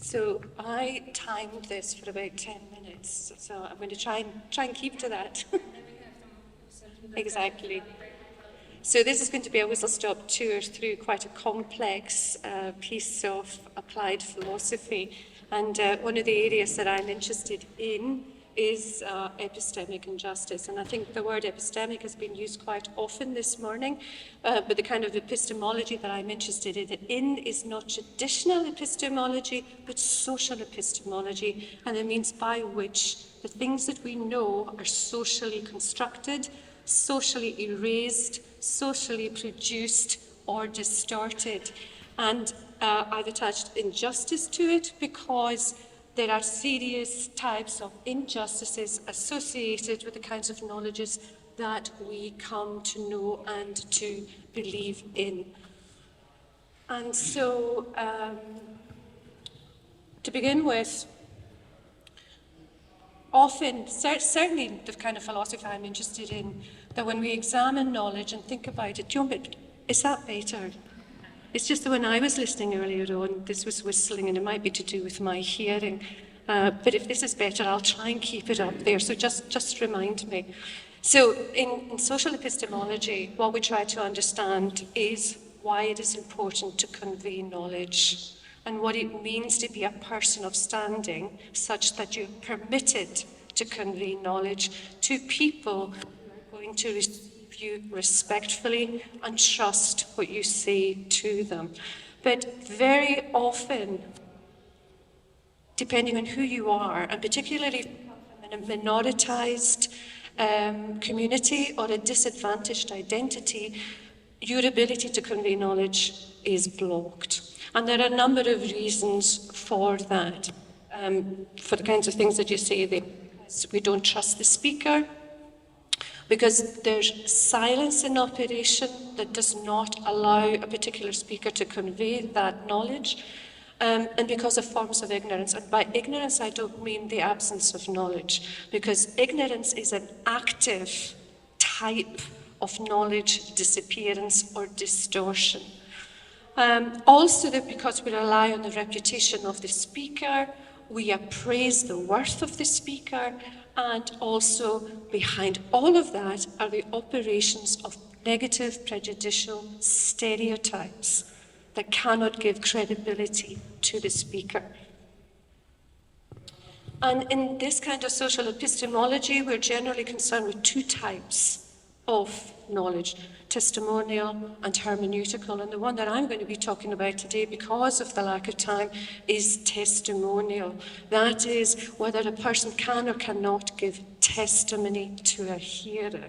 So I timed this for about 10 minutes, so I'm going to try and keep to that. Exactly. So this is going to be a whistle-stop tour through quite a complex piece of applied philosophy. And one of the areas that I'm interested in is epistemic injustice. And I think the word epistemic has been used quite often this morning, but the kind of epistemology that I'm interested in is not traditional epistemology, but social epistemology, and it means by which the things that we know are socially constructed, socially erased, socially produced, or distorted. And I've attached injustice to it because there are serious types of injustices associated with the kinds of knowledges that we come to know and to believe in. And so, to begin with, often, certainly the kind of philosophy I'm interested in, that when we examine knowledge and think about it, is that better? It's just that when I was listening earlier on, this was whistling, and it might be to do with my hearing. But if this is better, I'll try and keep it up there. So just remind me. So in social epistemology, what we try to understand is why it is important to convey knowledge and what it means to be a person of standing such that you're permitted to convey knowledge to people who are going to receive you respectfully and trust what you say to them. But very often, depending on who you are, and particularly if you come from a minoritized community or a disadvantaged identity, your ability to convey knowledge is blocked. And there are a number of reasons for that. For the kinds of things that you say, we don't trust the speaker, because there's silence in operation that does not allow a particular speaker to convey that knowledge, and because of forms of ignorance. And by ignorance, I don't mean the absence of knowledge, because ignorance is an active type of knowledge disappearance or distortion. Also, that because we rely on the reputation of the speaker, we appraise the worth of the speaker, and also behind all of that are the operations of negative, prejudicial stereotypes that cannot give credibility to the speaker. And in this kind of social epistemology, we're generally concerned with two types of knowledge: testimonial and hermeneutical. And the one that I'm going to be talking about today, because of the lack of time, is testimonial. That is, whether a person can or cannot give testimony to a hearer.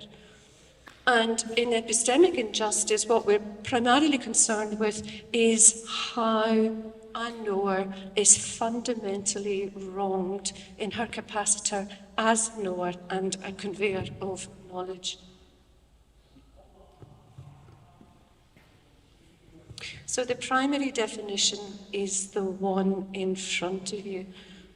And in epistemic injustice, what we're primarily concerned with is how a knower is fundamentally wronged in her capacity as knower and a conveyor of knowledge. So the primary definition is the one in front of you.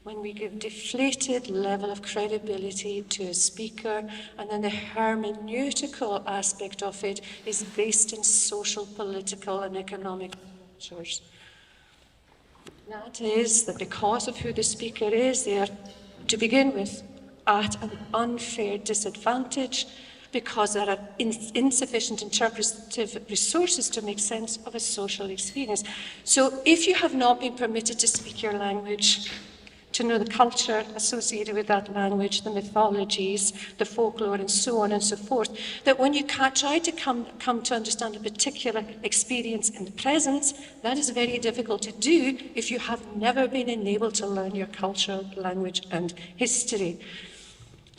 When we give deflated level of credibility to a speaker, and then the hermeneutical aspect of it is based in social, political, and economic cultures. That is that because of who the speaker is, they are, to begin with, at an unfair disadvantage, because there are insufficient interpretive resources to make sense of a social experience. So if you have not been permitted to speak your language, to know the culture associated with that language, the mythologies, the folklore, and so on and so forth, that when you try to come to understand a particular experience in the present, that is very difficult to do if you have never been enabled to learn your culture, language, and history.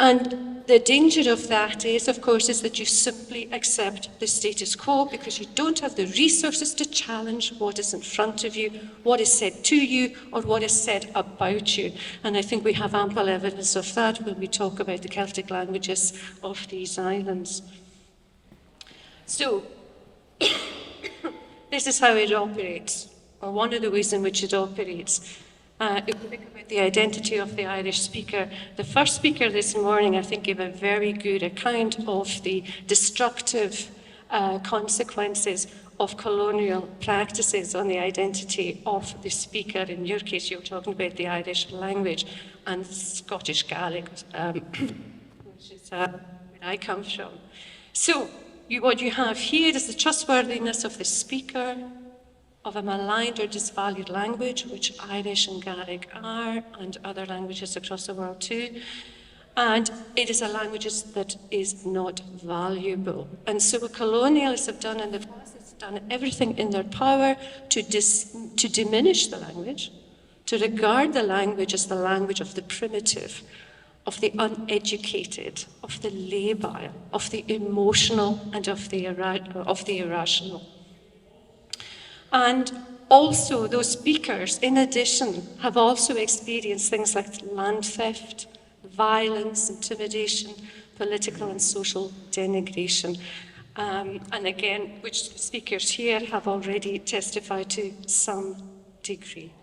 And the danger of that is, of course, is that you simply accept the status quo because you don't have the resources to challenge what is in front of you, what is said to you, or what is said about you. And I think we have ample evidence of that when we talk about the Celtic languages of these islands. So, this is how it operates, or one of the ways in which it operates. If we think about the identity of the Irish speaker, the first speaker this morning, I think, gave a very good account of the destructive consequences of colonial practices on the identity of the speaker. In your case, you're talking about the Irish language and Scottish Gaelic, which is where I come from. So what you have here is the trustworthiness of the speaker of a maligned or disvalued language, which Irish and Gaelic are, and other languages across the world too. And it is a language that is not valuable. And so what colonialists have done in the past is done everything in their power to diminish the language, to regard the language as the language of the primitive, of the uneducated, of the labile, of the emotional, and of the irrational. And also, those speakers, in addition, have also experienced things like land theft, violence, intimidation, political and social denigration. And again, which speakers here have already testified to some degree.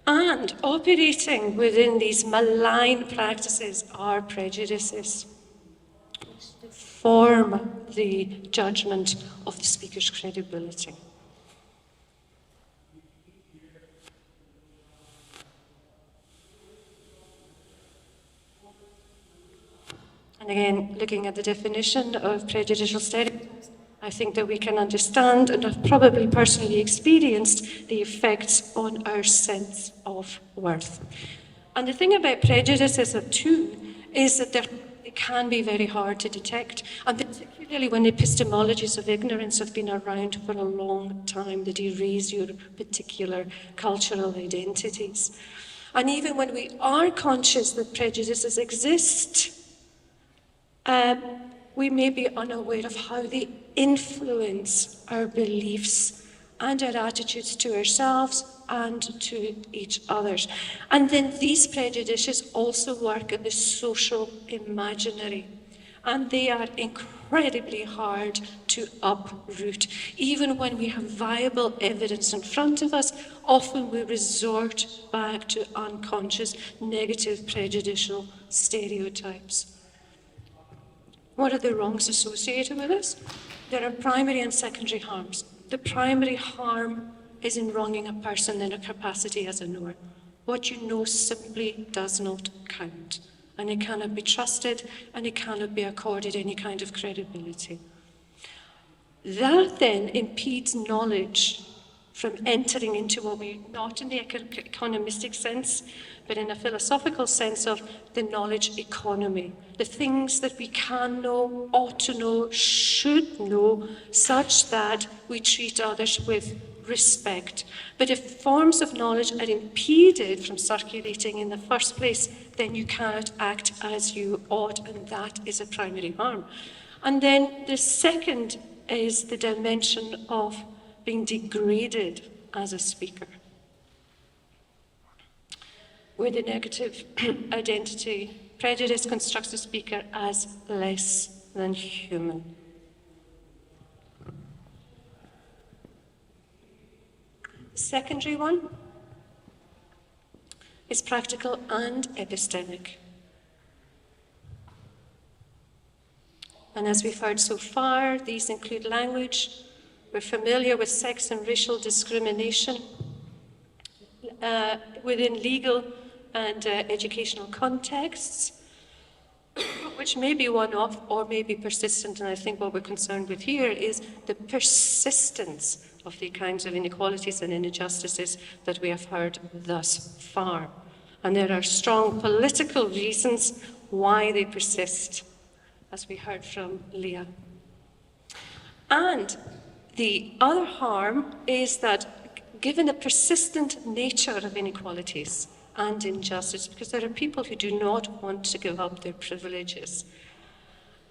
And operating within these malign practices are prejudices, which form the judgment of the speaker's credibility. And again, looking at the definition of prejudicial stereotypes, I think that we can understand and have probably personally experienced the effects on our sense of worth. And the thing about prejudices too is that they can be very hard to detect, and particularly when epistemologies of ignorance have been around for a long time, that erase your particular cultural identities. And even when we are conscious that prejudices exist, we may be unaware of how they influence our beliefs and our attitudes to ourselves and to each other. And then these prejudices also work in the social imaginary, and they are incredibly hard to uproot. Even when we have viable evidence in front of us, often we resort back to unconscious, negative, prejudicial stereotypes. What are the wrongs associated with this? There are primary and secondary harms. The primary harm is in wronging a person in a capacity as a knower. What you know simply does not count, and it cannot be trusted, and it cannot be accorded any kind of credibility. That then impedes knowledge from entering into what we, not in the economistic sense, but in a philosophical sense of the knowledge economy. The things that we can know, ought to know, should know, such that we treat others with respect. But if forms of knowledge are impeded from circulating in the first place, then you cannot act as you ought, and that is a primary harm. And then the second is the dimension of being degraded as a speaker, with a negative identity. Prejudice constructs the speaker as less than human. The secondary one is practical and epistemic. And as we've heard so far, these include language. We're familiar with sex and racial discrimination within legal and educational contexts, which may be one-off or may be persistent. And I think what we're concerned with here is the persistence of the kinds of inequalities and injustices that we have heard thus far. And there are strong political reasons why they persist, as we heard from Leah. And the other harm is that, given the persistent nature of inequalities and injustice, because there are people who do not want to give up their privileges,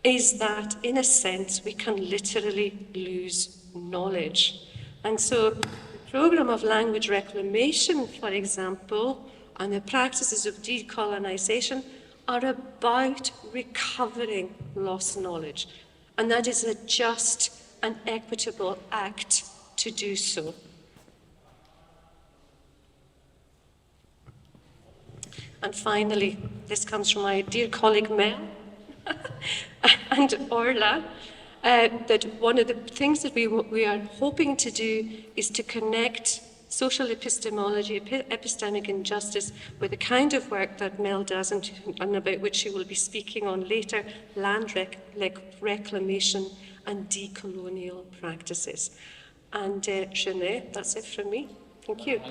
is that, in a sense, we can literally lose knowledge. And so the program of language reclamation, for example, and the practices of decolonization are about recovering lost knowledge. And that is a just and equitable act to do so. And finally, this comes from my dear colleague Mel and Orla. that one of the things that we are hoping to do is to connect social epistemology, epistemic injustice, with the kind of work that Mel does and about which she will be speaking on later, land reclamation and decolonial practices. And Jeanette, that's it from me. Thank you.